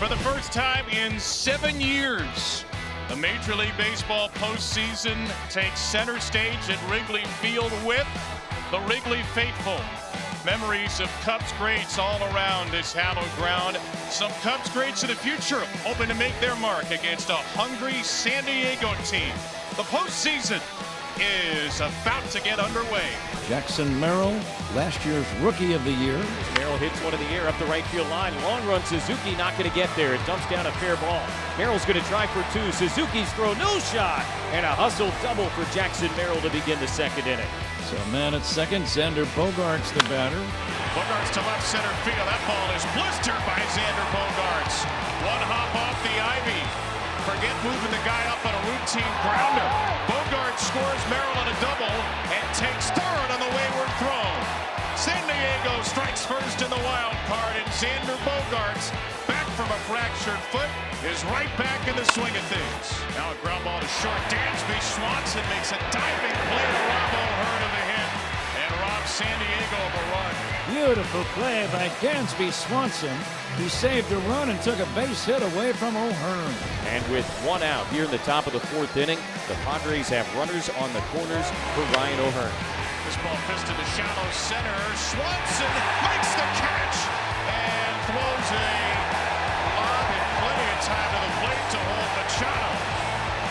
For the first time in 7 years, the Major League Baseball postseason takes center stage at Wrigley Field with the Wrigley faithful. Memories of Cubs greats all around this hallowed ground. Some Cubs greats of the future hoping to make their mark against a hungry San Diego team. The postseason is about to get underway. Jackson Merrill, last year's Rookie of the Year. Merrill hits one in the air up the right field line. Long run, Suzuki not going to get there. It dumps down a fair ball. Merrill's going to try for two. Suzuki's throw, no shot. And a hustle double for Jackson Merrill to begin the second inning. So man at second, Xander Bogaerts the batter. Bogaerts to left center field. That ball is blistered by Xander Bogaerts. One hop off the ivy. Forget moving the guy up on a routine grounder. Bogaerts scores Merrill on a double and takes third on the wayward throw. San Diego strikes first in the wild card, and Xander Bogaerts, back from a fractured foot, is right back in the swing of things. Now a ground ball to short. Dansby Swanson makes a diving play to rob O'Hearn of the hit and robs San Diego of a run. Beautiful play by Dansby Swanson. He saved a run and took a base hit away from O'Hearn. And with one out here in the top of the fourth inning, the Padres have runners on the corners for Ryan O'Hearn. This ball fisted to shallow center. Swanson makes the catch and throws a lob and plenty of time to the plate to hold Machado.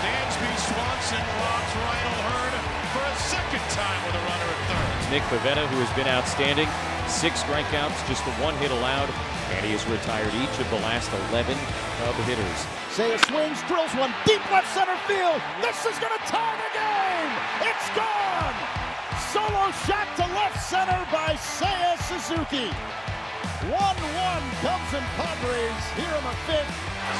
Dansby Swanson robs Ryan O'Hearn for a second time with a runner at third. Nick Pivetta, who has been outstanding, 6 strikeouts, just the 1 hit allowed, and he has retired each of the last 11 Cub hitters. Seiya swings, drills one deep left center field. This is going to tie the game. It's gone. Solo shot to left center by Seiya Suzuki. 1-1 Cubs and Padres here in the fifth.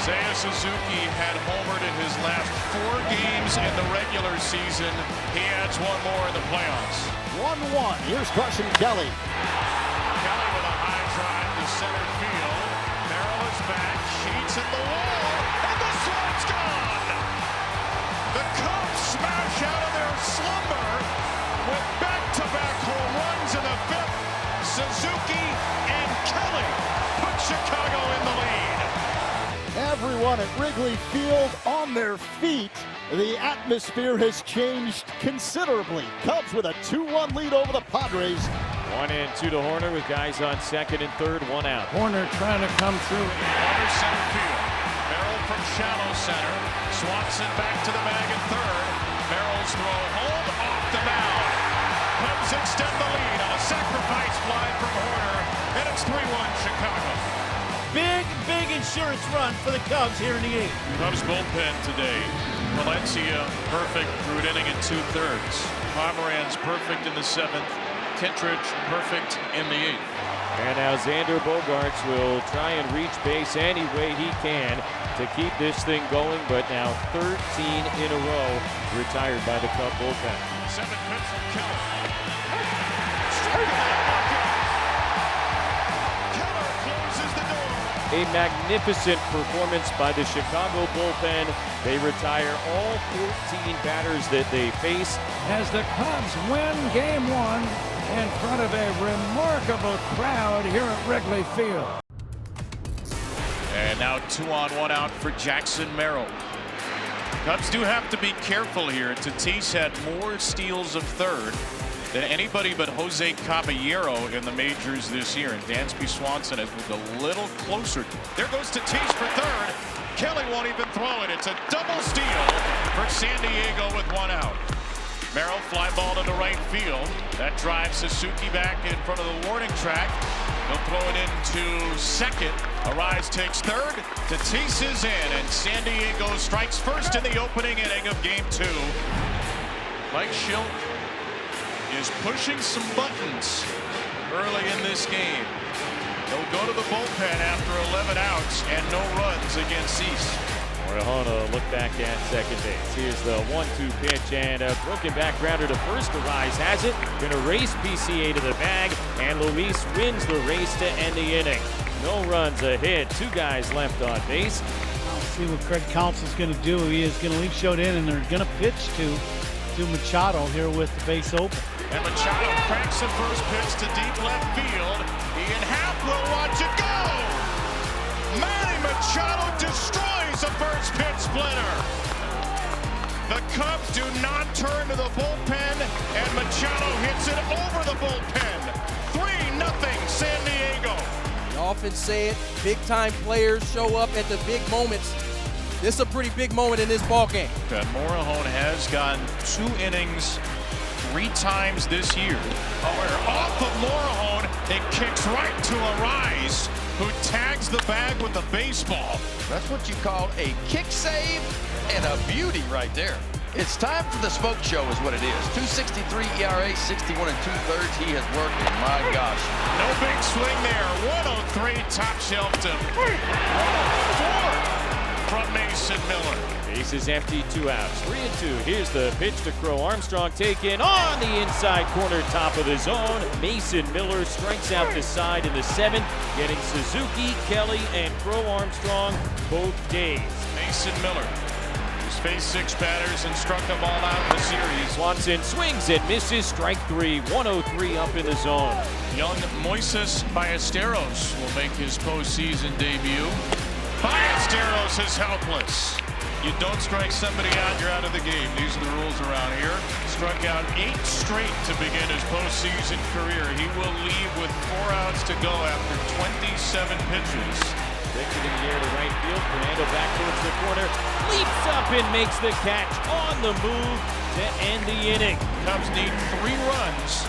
Seiya Suzuki had homered in his last 4 games in the regular season. He adds one more in the playoffs. 1-1. Here's Carson Kelly. Kelly with a high drive to center field. Merrill is back. Sheets at the wall. And this one's gone. The Cubs smash out of their slumber with back-to-back home runs in the fifth. Suzuki and Kelly put Chicago in the lead. Everyone at Wrigley Field on their feet. The atmosphere has changed considerably. Cubs with a 2-1 lead over the Padres. 1-2 to Hoerner with guys on second and third, 1 out. Hoerner trying to come through. Over center field. Merrill from shallow center. Swanson back to the bag at third. Merrill's throw home off the mound. Cubs extend the lead on a sacrifice fly from Hoerner, and it's 3-1 Chicago. Big insurance run for the Cubs here in the 8th. Cubs bullpen today. Valencia perfect through an inning and 2/3. Pomeranz perfect in the 7th. Kittredge perfect in the 8th. And now Xander Bogaerts will try and reach base any way he can to keep this thing going, but now 13 in a row retired by the Cub bullpen. 7th pitch from Keller. Keller closes the door. A magnificent performance by the Chicago bullpen. They retire all 14 batters that they face. As the Cubs win Game 1 in front of a remarkable crowd here at Wrigley Field. And now 2 on 1 out for Jackson Merrill. Cubs do have to be careful here. Tatis had more steals of third than anybody but Jose Caballero in the majors this year. And Dansby Swanson has moved a little closer. There goes Tatis for third. Kelly won't even throw it. It's a double steal for San Diego with 1 out. Merrill fly ball to the right field. That drives Suzuki back in front of the warning track. He'll throw it into second. Arise takes third. Tatis is in, and San Diego strikes first in the opening inning of Game 2. Mike Shildt is pushing some buttons early in this game. He'll go to the bullpen after 11 outs and no runs against Cease. Orellana look back at second base. Here's the 1-2 pitch and a broken back grounder to first. Arise has it. Gonna race PCA to the bag, and Luis wins the race to end the inning. No runs, a hit, 2 guys left on base. I'll see what Craig Counsell's going to do. He is going to leave showed in, and they're going to pitch to Machado here with the base open. And Machado cracks the first pitch to deep left field. Ian Happ will watch it go. Manny Machado Machado destroys a first pitch splitter. The Cubs do not turn to the bullpen, and Machado hits it over the bullpen. 3-0 San Diego. I often say it, big-time players show up at the big moments. This is a pretty big moment in this ballgame. Morejon has gone 2 innings 3 times this year. Off of Morejon, it kicks right to Arise, who tags the bag with the baseball. That's what you call a kick save and a beauty right there. It's time for the smoke show is what it is. 2.63 ERA, 61 2/3. He has worked, and my gosh. No big swing there. 103 top shelf to 104 from Mason Miller. Base is empty, 2 outs, 3-2. Here's the pitch to Crow Armstrong, taken on the inside corner, top of the zone. Mason Miller strikes out the side in the 7th, getting Suzuki, Kelly, and Crow Armstrong both days. Mason Miller, who's faced 6 batters and struck them all out in the series. Swanson swings and misses, strike 3, 103 up in the zone. Young Moises Ballesteros will make his postseason debut. Ballesteros is helpless. You don't strike somebody out, you're out of the game. These are the rules around here. Struck out 8 straight to begin his postseason career. He will leave with 4 outs to go after 27 pitches. Lifted in the air to right field. Fernando back towards the corner. Leaps up and makes the catch on the move to end the inning. Cubs need 3 runs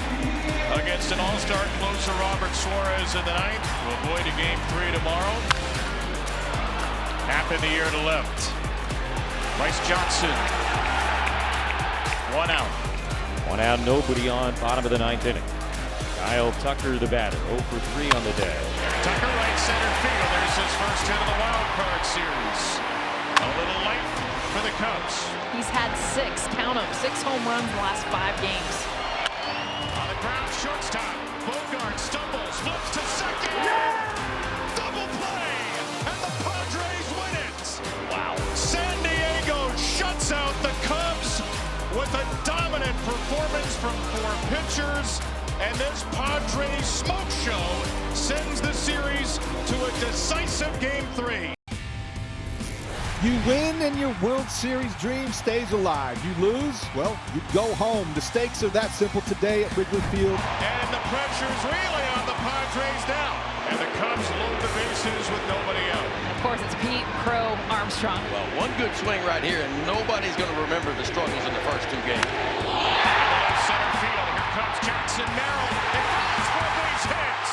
against an all-star closer, Robert Suarez, in the 9th to avoid a game 3 tomorrow. Half in the air to left. Bryce Johnson. 1 out. 1 out, nobody on, bottom of the 9th inning. Kyle Tucker, the batter, 0 for 3 on the day. Tucker right center field. There's his first hit of the wild card series. A little light for the Cubs. He's had 6, count them, 6 home runs in the last 5 games. On the ground, shortstop. Bogart stumbles, flips to second. Double play, and the Padres win it. Wow. San Diego shuts out the Cubs with a dominant performance from 4 pitchers. And this Padres smoke show sends the series to a decisive game 3. You win and your World Series dream stays alive. You lose, well, you go home. The stakes are that simple today at Wrigley Field. And the pressure's really on the Padres now. And the Cubs load the bases with nobody out. Of course, it's Pete, Crow, Armstrong. Well, one good swing right here, and nobody's going to remember the struggles in the first 2 games. Left center field, here comes Jackson Merrill. It falls for a base hit.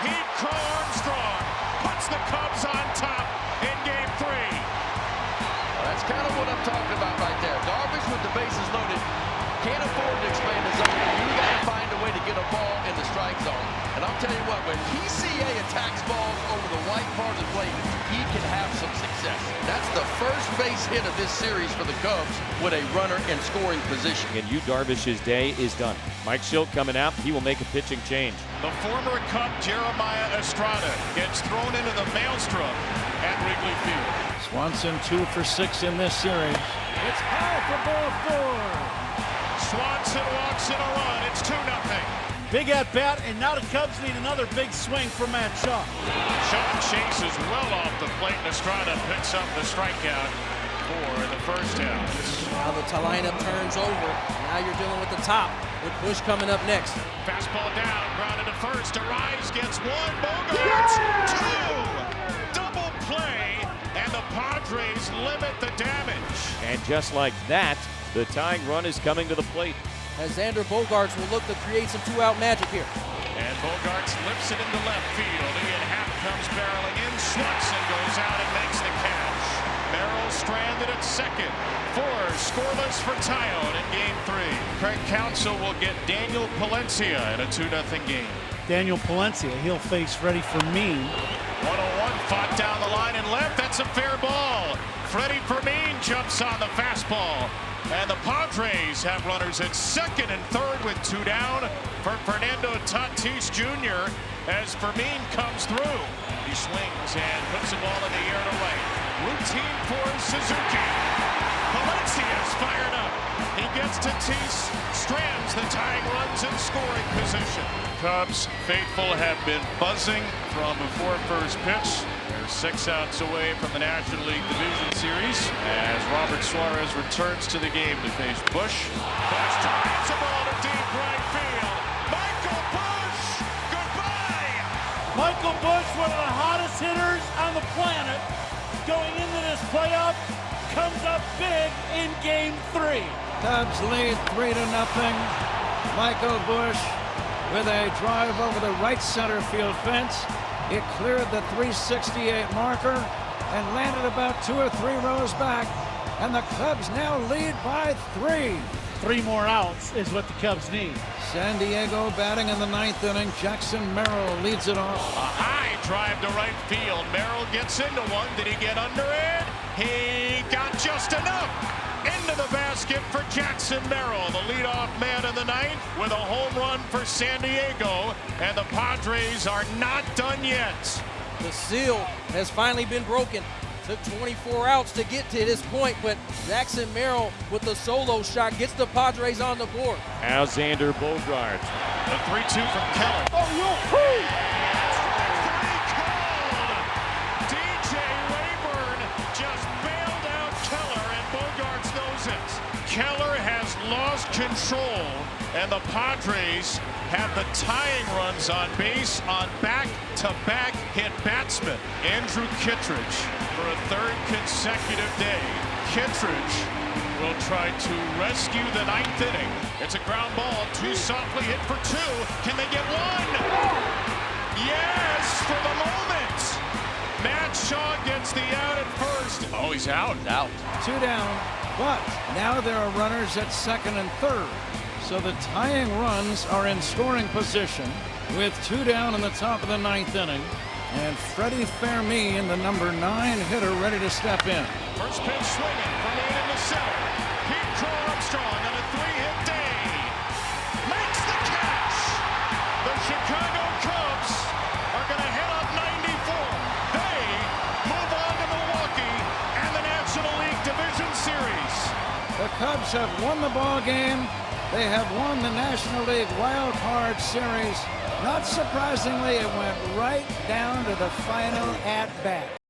Pete Crow Armstrong puts the Cubs on top in game 3. Well, that's kind of what I'm talking about right there. Darvish with the bases loaded can't afford to expand the zone. You got to find a way to get a ball in the strike zone. And I'll tell you what, when PCA attacks balls over the white part of the plate, he can have some success. That's the first base hit of this series for the Cubs with a runner in scoring position. And Yu Darvish's day is done. Mike Schilt coming out. He will make a pitching change. The former Cub Jeremiah Estrada gets thrown into the maelstrom at Wrigley Field. Swanson 2 for 6 in this series. It's high for ball 4. Swanson walks in a run. It's 2-0. Big at bat, and now the Cubs need another big swing from Matt Shaw. Sean chases well off the plate, and Estrada picks up the strikeout for the first out. Now the lineup turns over. Now you're dealing with the top, with Bush coming up next. Fastball down, grounded to first. Arise gets 1, Bogart 2. Double play, and the Padres limit the damage. And just like that, the tying run is coming to the plate. As Xander Bogaerts will look to create some 2-out magic here. And Bogaerts lifts it into left field. Ian Happ comes barreling in. Swanson goes out and makes the catch. Merrill stranded at second. 4 scoreless for Tyone in game 3. Craig Counsell will get Daniel Palencia in a 2-0 game. Daniel Palencia, he'll face Freddie Fermin. 101 fought down the line and left. That's a fair ball. Freddie Fermin jumps on the fastball. And the Padres have runners at second and third with 2 down for Fernando Tatis Jr. as Fermin comes through. He swings and puts the ball in the air to right. Routine for Suzuki. Valencia's fired up. He gets to Tatis, strands the tying runs in scoring position. Cubs faithful have been buzzing from before first pitch. They're 6 outs away from the National League Division Series as Robert Suarez returns to the game to face Bush. Bush drives the ball to deep right field. Michael Bush, goodbye! Michael Bush, one of the hottest hitters on the planet, going into this playoff, comes up big in Game 3. Cubs lead 3-0. Michael Bush with a drive over the right center field fence. It cleared the 368 marker and landed about 2 or 3 rows back. And the Cubs now lead by 3. 3 more outs is what the Cubs need. San Diego batting in the 9th inning. Jackson Merrill leads it off. A high drive to right field. Merrill gets into one. Did he get under it? He got just enough. Into the basket for Jackson Merrill, the leadoff man in the 9th, with a home run for San Diego, and the Padres are not done yet. The seal has finally been broken. Took 24 outs to get to this point, but Jackson Merrill with the solo shot gets the Padres on the board. Alexander Bogaerts. The 3-2 from Keller. DJ Rayburn just bailed out Keller, and Bogaerts knows it. Keller has lost control, and the Padres have the tying runs on base on back-to-back hit batsmen. Andrew Kittredge for a 3rd consecutive day. Kittredge will try to rescue the 9th inning. It's a ground ball, too softly hit for 2. Can they get 1? Yes, for the moment. Matt Shaw gets the out at first. Oh, he's out. Out. 2 down, but now there are runners at 2nd and 3rd. So the tying runs are in scoring position with 2 down in the top of the 9th inning. And Freddie Fermi, the number 9 hitter, ready to step in. First pitch swinging from the end to center. Pete Crow Armstrong on a 3-hit day. Makes the catch. The Chicago Cubs are going to head up 94. They move on to Milwaukee and the National League Division Series. The Cubs have won the ball game. They have won the National League Wild Card Series. Not surprisingly, it went right down to the final at-bat.